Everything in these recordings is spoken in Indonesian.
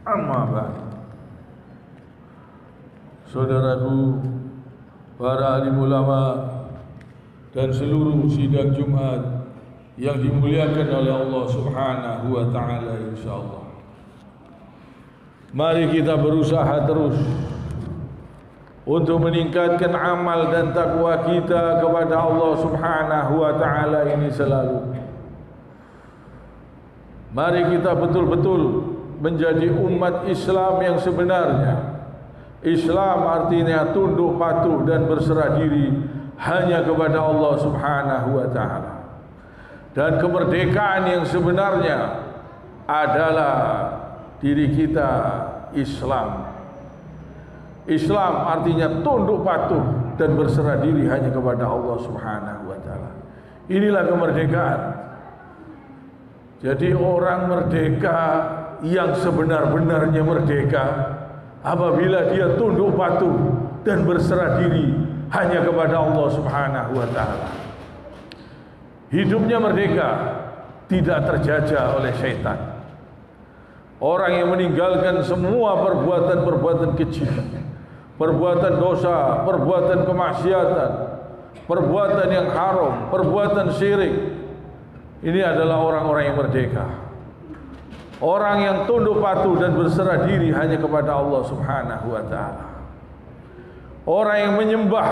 Amma ba'd. Saudaraku, para alim ulama dan seluruh sidang Jumat yang dimuliakan oleh Allah Subhanahu wa taala, insyaallah. Mari kita berusaha terus untuk meningkatkan amal dan takwa kita kepada Allah Subhanahu wa taala ini selalu. Mari kita betul-betul menjadi umat Islam yang sebenarnya. Islam artinya tunduk patuh dan berserah diri hanya kepada Allah Subhanahu wa taala. Dan kemerdekaan yang sebenarnya adalah diri kita Islam. Islam artinya tunduk patuh dan berserah diri hanya kepada Allah Subhanahu wa taala. Inilah kemerdekaan. Jadi orang merdeka yang sebenar-benarnya merdeka apabila dia tunduk patuh dan berserah diri hanya kepada Allah Subhanahu wa taala. Hidupnya merdeka, tidak terjajah oleh syaitan. Orang yang meninggalkan semua perbuatan-perbuatan kecil, perbuatan dosa, perbuatan kemaksiatan, perbuatan yang haram, perbuatan syirik, ini adalah orang-orang yang merdeka. Orang yang tunduk patuh dan berserah diri hanya kepada Allah Subhanahu wa taala. Orang yang menyembah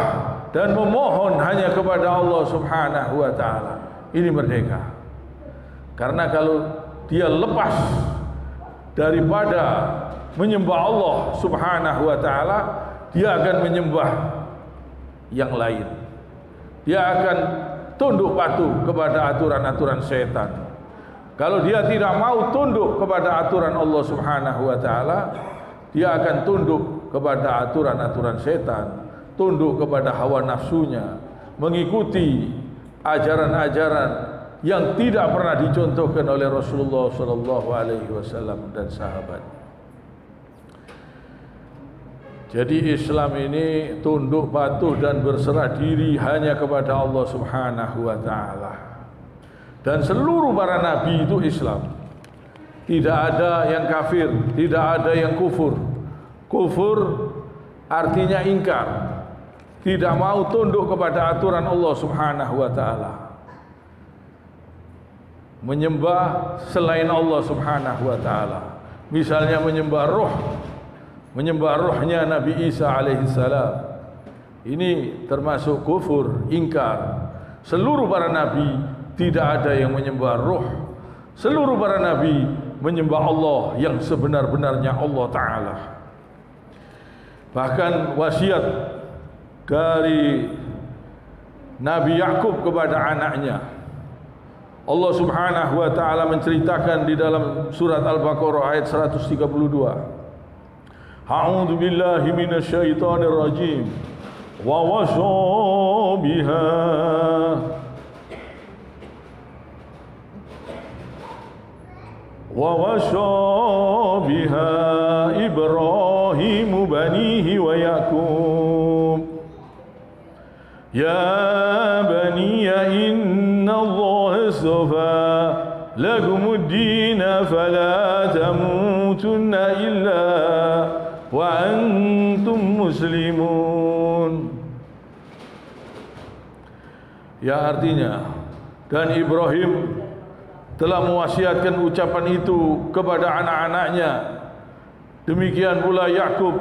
dan memohon hanya kepada Allah Subhanahu wa taala. Ini merdeka. Karena kalau dia lepas daripada menyembah Allah Subhanahu wa taala, dia akan menyembah yang lain. Dia akan tunduk patuh kepada aturan-aturan setan. Kalau dia tidak mau tunduk kepada aturan Allah Subhanahu wa taala, dia akan tunduk kepada aturan-aturan setan, tunduk kepada hawa nafsunya, mengikuti ajaran-ajaran yang tidak pernah dicontohkan oleh Rasulullah sallallahu alaihi wasallam dan sahabatnya. Jadi Islam ini tunduk patuh dan berserah diri hanya kepada Allah Subhanahu wa taala. Dan seluruh para nabi itu Islam. Tidak ada yang kafir, tidak ada yang kufur. Kufur artinya ingkar, tidak mau tunduk kepada aturan Allah Subhanahu wa taala, menyembah selain Allah Subhanahu wa taala. Misalnya menyembah rohnya Nabi Isa alaihi salam. Ini termasuk kufur, ingkar. Seluruh para nabi tidak ada yang menyembah roh. Seluruh para nabi menyembah Allah yang sebenar-benarnya Allah taala. Bahkan wasiat dari Nabi Yakub kepada anaknya, Allah Subhanahu wa taala menceritakan di dalam surat Al-Baqarah ayat 132. A'udzu billahi minasyaitonir rajim. Wa wasa biha Ibrahim banihi wa Yaqub. Ya baniya inna Allah astafa lakumud-din fala tamutunna illa wa antum muslimun. Ya, artinya, dan Ibrahim telah mewasiatkan ucapan itu kepada anak-anaknya. Demikian pula Yakub.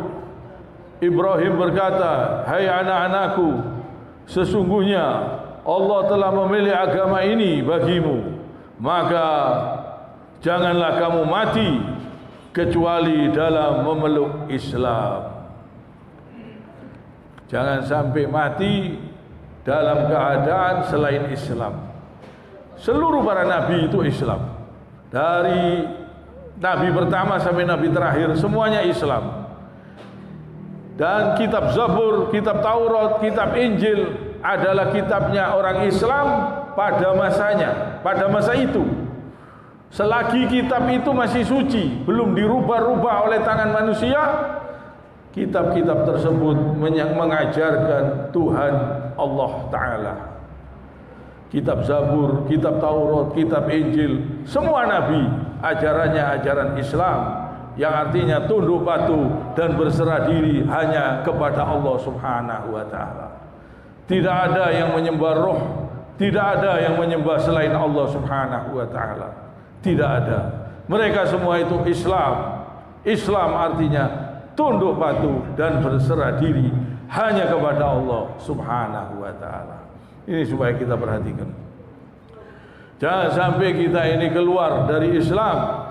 Ibrahim berkata, hai anak-anakku, sesungguhnya Allah telah memilih agama ini bagimu, maka janganlah kamu mati kecuali dalam memeluk Islam. Jangan sampai mati dalam keadaan selain Islam. Seluruh para nabi itu Islam. Dari nabi pertama sampai nabi terakhir semuanya Islam. Dan kitab Zabur, kitab Taurat, kitab Injil adalah kitabnya orang Islam pada masanya, pada masa itu. Selagi kitab itu masih suci, belum dirubah-rubah oleh tangan manusia, kitab-kitab tersebut mengajarkan Tuhan Allah Ta'ala. Kitab Zabur, kitab Taurat, kitab Injil, semua nabi ajarannya ajaran Islam. yang artinya tunduk patuh dan berserah diri hanya kepada Allah Subhanahu wa taala. Tidak ada yang menyembah roh, tidak ada yang menyembah selain Allah Subhanahu wa taala. Tidak ada. Mereka semua itu Islam. Islam artinya tunduk patuh dan berserah diri hanya kepada Allah Subhanahu wa taala. Ini supaya kita perhatikan. Jangan sampai kita ini keluar dari Islam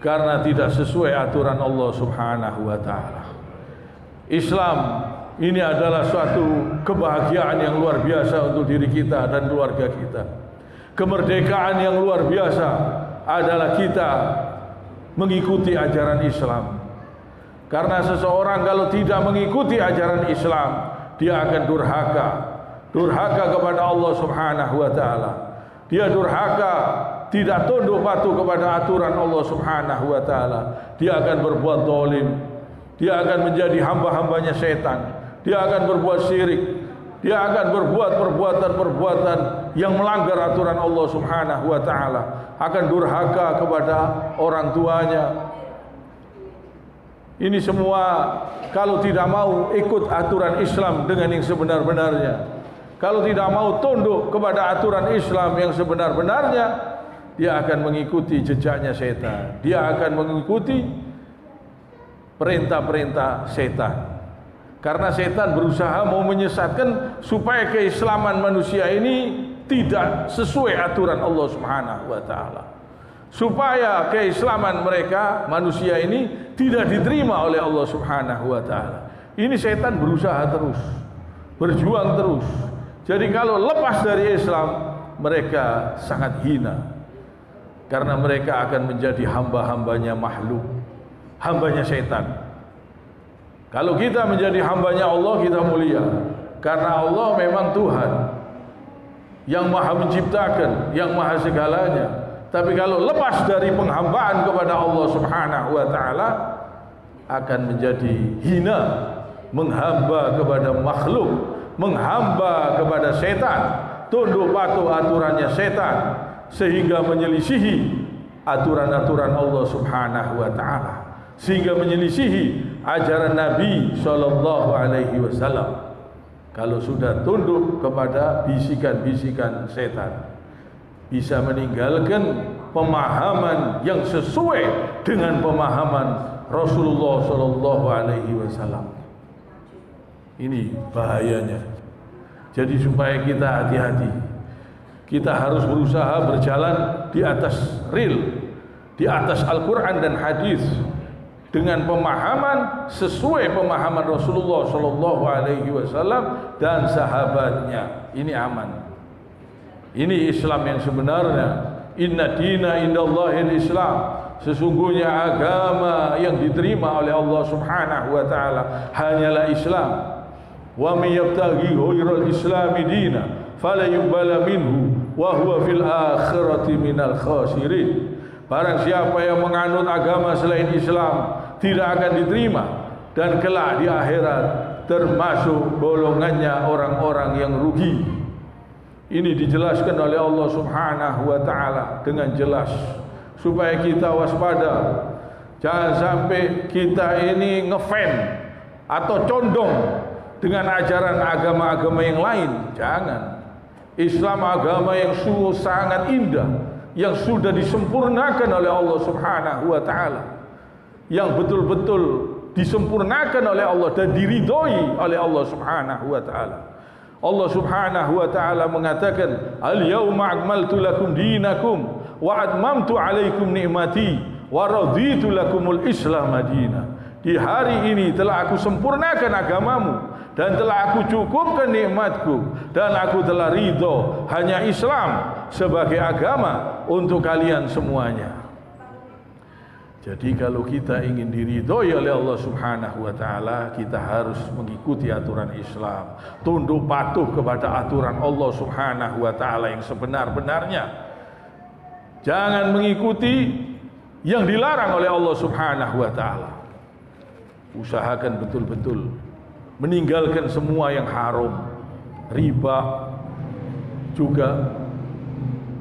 karena tidak sesuai aturan Allah Subhanahu wa taala. Islam ini adalah suatu kebahagiaan yang luar biasa untuk diri kita dan keluarga kita. Kemerdekaan yang luar biasa adalah kita mengikuti ajaran Islam. Karena seseorang kalau tidak mengikuti ajaran Islam, dia akan durhaka. Durhaka kepada Allah Subhanahu wa taala. Dia durhaka, tidak tunduk patuh kepada aturan Allah Subhanahu wa taala. Dia akan berbuat zalim. Dia akan menjadi hamba-hambanya setan. Dia akan berbuat syirik. Dia akan berbuat perbuatan-perbuatan yang melanggar aturan Allah Subhanahu wa taala. Akan durhaka kepada orang tuanya. Ini semua kalau tidak mau ikut aturan Islam dengan yang sebenar-benarnya, kalau tidak mau tunduk kepada aturan Islam yang sebenar-benarnya, dia akan mengikuti jejaknya setan. Dia akan mengikuti perintah-perintah setan. Karena setan berusaha mau menyesatkan supaya keislaman manusia ini tidak sesuai aturan Allah Subhanahu wa taala. Supaya keislaman mereka manusia ini tidak diterima oleh Allah Subhanahu wa taala. Ini setan berusaha terus, berjuang terus. Jadi kalau lepas dari Islam, mereka sangat hina. Karena mereka akan menjadi hamba-hambanya makhluk, hambanya setan. Kalau kita menjadi hambanya Allah, kita mulia. Karena Allah memang Tuhan yang maha menciptakan, yang maha segalanya. Tapi kalau lepas dari penghambaan kepada Allah Subhanahu wa taala, akan menjadi hina, menghamba kepada makhluk, menghamba kepada setan, tunduk patuh aturannya setan, sehingga menyelisihi aturan-aturan Allah Subhanahu wa taala, sehingga menyelisihi ajaran Nabi sallallahu alaihi wasallam. Kalau sudah tunduk kepada bisikan-bisikan setan, bisa meninggalkan pemahaman yang sesuai dengan pemahaman Rasulullah sallallahu alaihi wasallam. Ini bahayanya. Jadi supaya kita hati-hati, kita harus berusaha berjalan di atas ril, di atas Al-Quran dan hadis, dengan pemahaman sesuai pemahaman Rasulullah sallallahu alaihi wasallam dan sahabatnya. Ini aman. Ini Islam yang sebenarnya. Inna dina indallahil Islam. Sesungguhnya agama yang diterima oleh Allah Subhanahu wa taala hanyalah Islam. Wa may yabtaghi ghairal islami dina fala yuqbala minhu wa huwa fil akhirati minal khasirin. Barang siapa yang menganut agama selain Islam tidak akan diterima, dan kelak di akhirat termasuk golongannya orang-orang yang rugi. Ini dijelaskan oleh Allah Subhanahu wa taala dengan jelas supaya kita waspada. Jangan sampai kita ini ngefan atau condong dengan ajaran agama-agama yang lain. Jangan. Islam agama yang sungguh sangat indah, yang sudah disempurnakan oleh Allah Subhanahu wa taala, yang betul-betul disempurnakan oleh Allah dan diridhoi oleh Allah Subhanahu wa taala. Allah Subhanahu wa taala mengatakan, "Al-yauma akmaltu lakum dinakum wa atmamtu 'alaikum ni'mati wa raditu lakumul Islam madina." Di hari ini telah aku sempurnakan agamamu dan telah aku cukupkan nikmatku dan aku telah ridho hanya Islam sebagai agama untuk kalian semuanya. Jadi kalau kita ingin diridhoi oleh Allah Subhanahu wa taala, kita harus mengikuti aturan Islam, tunduk patuh kepada aturan Allah Subhanahu wa taala yang sebenar-benarnya. Jangan mengikuti yang dilarang oleh Allah Subhanahu wa taala. Usahakan betul-betul meninggalkan semua yang haram. Riba juga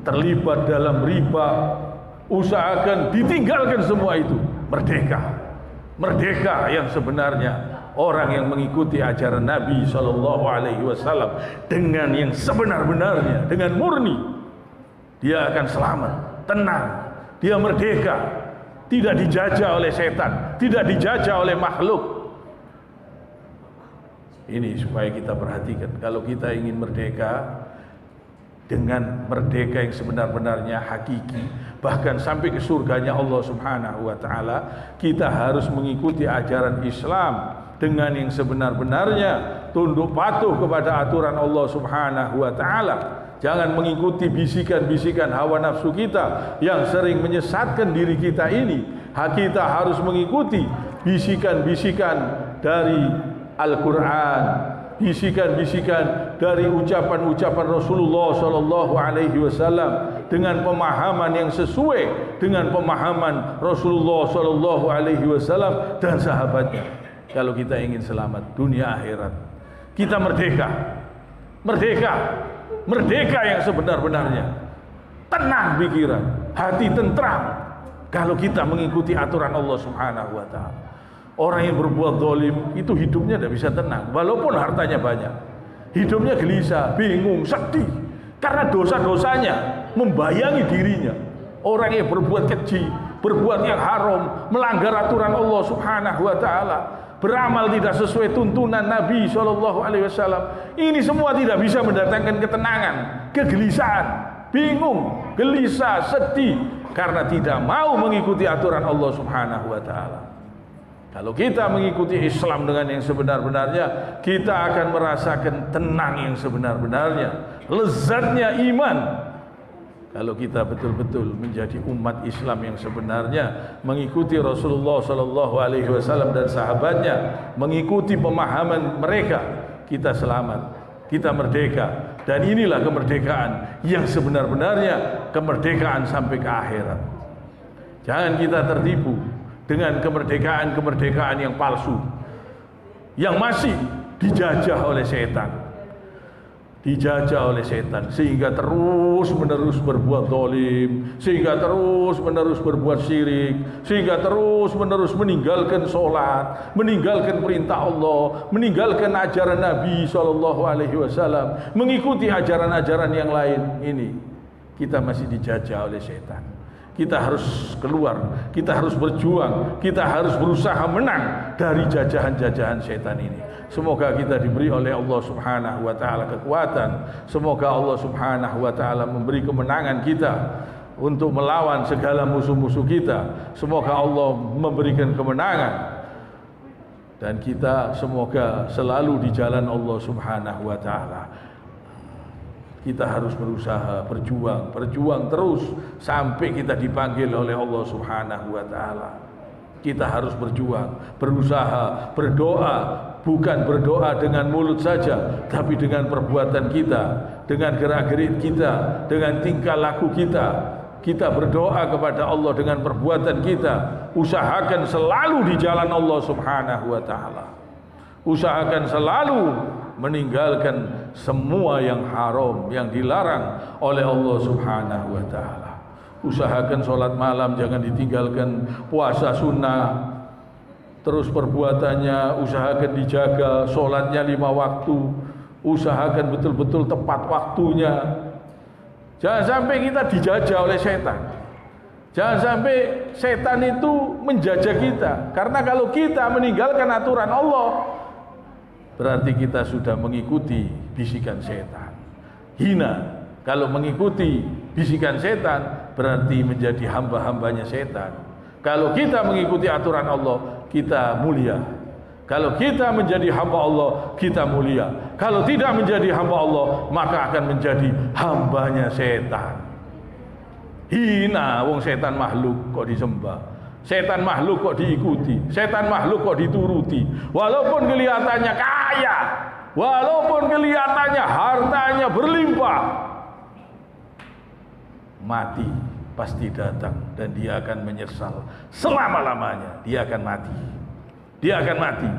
terlibat dalam riba, usahakan ditinggalkan semua itu. Merdeka yang sebenarnya. Orang yang mengikuti ajaran Nabi SAW dengan yang sebenar-benarnya, dengan murni, dia akan selamat, tenang, dia merdeka, tidak dijajah oleh setan, tidak dijajah oleh makhluk. Ini supaya kita perhatikan, kalau kita ingin merdeka, dengan merdeka yang sebenar-benarnya hakiki, bahkan sampai ke surganya Allah Subhanahu wa taala, kita harus mengikuti ajaran Islam dengan yang sebenar-benarnya, tunduk patuh kepada aturan Allah Subhanahu wa taala. Jangan mengikuti bisikan-bisikan hawa nafsu kita yang sering menyesatkan diri kita ini. Kita harus mengikuti bisikan-bisikan dari Al-Qur'an, bisikan-bisikan dari ucapan-ucapan Rasulullah sallallahu alaihi wasallam dengan pemahaman yang sesuai dengan pemahaman Rasulullah sallallahu alaihi wasallam dan sahabatnya. Kalau kita ingin selamat dunia akhirat, kita merdeka yang sebenar-benarnya, tenang pikiran, hati tentram. Kalau kita mengikuti aturan Allah Subhanahu wa taala. Orang yang berbuat zalim itu hidupnya tidak bisa tenang, walaupun hartanya banyak. Hidupnya gelisah, bingung, sedih karena dosa-dosanya membayangi dirinya. Orang yang berbuat keji, berbuat yang haram, melanggar aturan Allah Subhanahu wa taala, beramal tidak sesuai tuntunan Nabi SAW. Ini semua tidak bisa mendatangkan ketenangan, kegelisahan, bingung, gelisah, sedih karena tidak mau mengikuti aturan Allah Subhanahu wa taala. Kalau kita mengikuti Islam dengan yang sebenar-benarnya, kita akan merasakan tenang yang sebenar-benarnya, lezatnya iman. Kalau kita betul-betul menjadi umat Islam yang sebenarnya, mengikuti Rasulullah SAW dan sahabatnya, mengikuti pemahaman mereka, kita selamat, kita merdeka. Dan inilah kemerdekaan yang sebenar-benarnya, kemerdekaan sampai ke akhirat. Jangan kita tertipu dengan kemerdekaan yang palsu, yang masih dijajah oleh setan. Sehingga terus-menerus berbuat zalim, sehingga terus-menerus berbuat syirik, sehingga terus-menerus meninggalkan sholat, meninggalkan perintah Allah, meninggalkan ajaran Nabi SAW, mengikuti ajaran-ajaran yang lain. Ini kita masih dijajah oleh setan. Kita harus keluar, kita harus berjuang, kita harus berusaha menang dari jajahan-jajahan setan ini. Semoga kita diberi oleh Allah Subhanahu wa taala kekuatan. Semoga Allah Subhanahu wa taala memberi kemenangan kita untuk melawan segala musuh-musuh kita. Semoga Allah memberikan kemenangan dan kita semoga selalu di jalan Allah Subhanahu wa taala. Kita harus berusaha, berjuang terus sampai kita dipanggil oleh Allah Subhanahu wa taala. Kita harus berjuang, berusaha, berdoa, bukan berdoa dengan mulut saja, tapi dengan perbuatan kita, dengan gerak-gerik kita, dengan tingkah laku kita. Kita berdoa kepada Allah dengan perbuatan kita. Usahakan selalu di jalan Allah Subhanahu wa taala. Usahakan selalu meninggalkan semua yang haram, yang dilarang oleh Allah Subhanahu wa taala. Usahakan sholat malam jangan ditinggalkan, puasa sunnah terus perbuatannya usahakan dijaga, sholatnya 5 waktu, usahakan betul-betul tepat waktunya. Jangan sampai kita dijajah oleh setan. Jangan sampai setan itu menjajah kita, karena kalau kita meninggalkan aturan Allah, berarti kita sudah mengikuti bisikan setan. Hina kalau mengikuti bisikan setan, berarti menjadi hamba-hambanya setan. Kalau kita mengikuti aturan Allah, kita mulia. Kalau kita menjadi hamba Allah, kita mulia. Kalau tidak menjadi hamba Allah, maka akan menjadi hambanya setan. Hina, wong setan makhluk kok disembah. Setan makhluk kok diikuti, setan makhluk kok dituruti. Walaupun kelihatannya kaya, walaupun kelihatannya hartanya berlimpah, mati pasti datang dan dia akan menyesal selama-lamanya. Dia akan mati.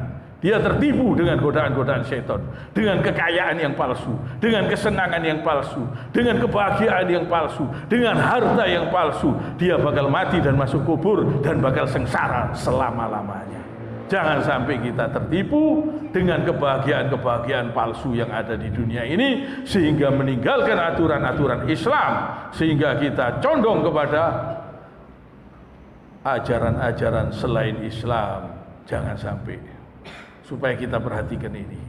Dia tertipu dengan godaan-godaan syaitan, dengan kekayaan yang palsu, dengan kesenangan yang palsu, dengan kebahagiaan yang palsu, dengan harta yang palsu. Dia bakal mati dan masuk kubur dan bakal sengsara selama-lamanya. Jangan sampai kita tertipu dengan kebahagiaan-kebahagiaan palsu yang ada di dunia ini, sehingga meninggalkan aturan-aturan Islam, sehingga kita condong kepada ajaran-ajaran selain Islam. Jangan sampai, supaya kita perhatikan ini.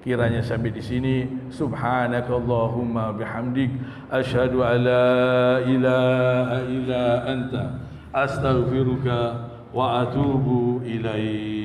Kiranya sampai di sini. Subhanakallahumma bihamdik, asyhadu an la ilaha illa anta, astaghfiruka wa atubu ilaik.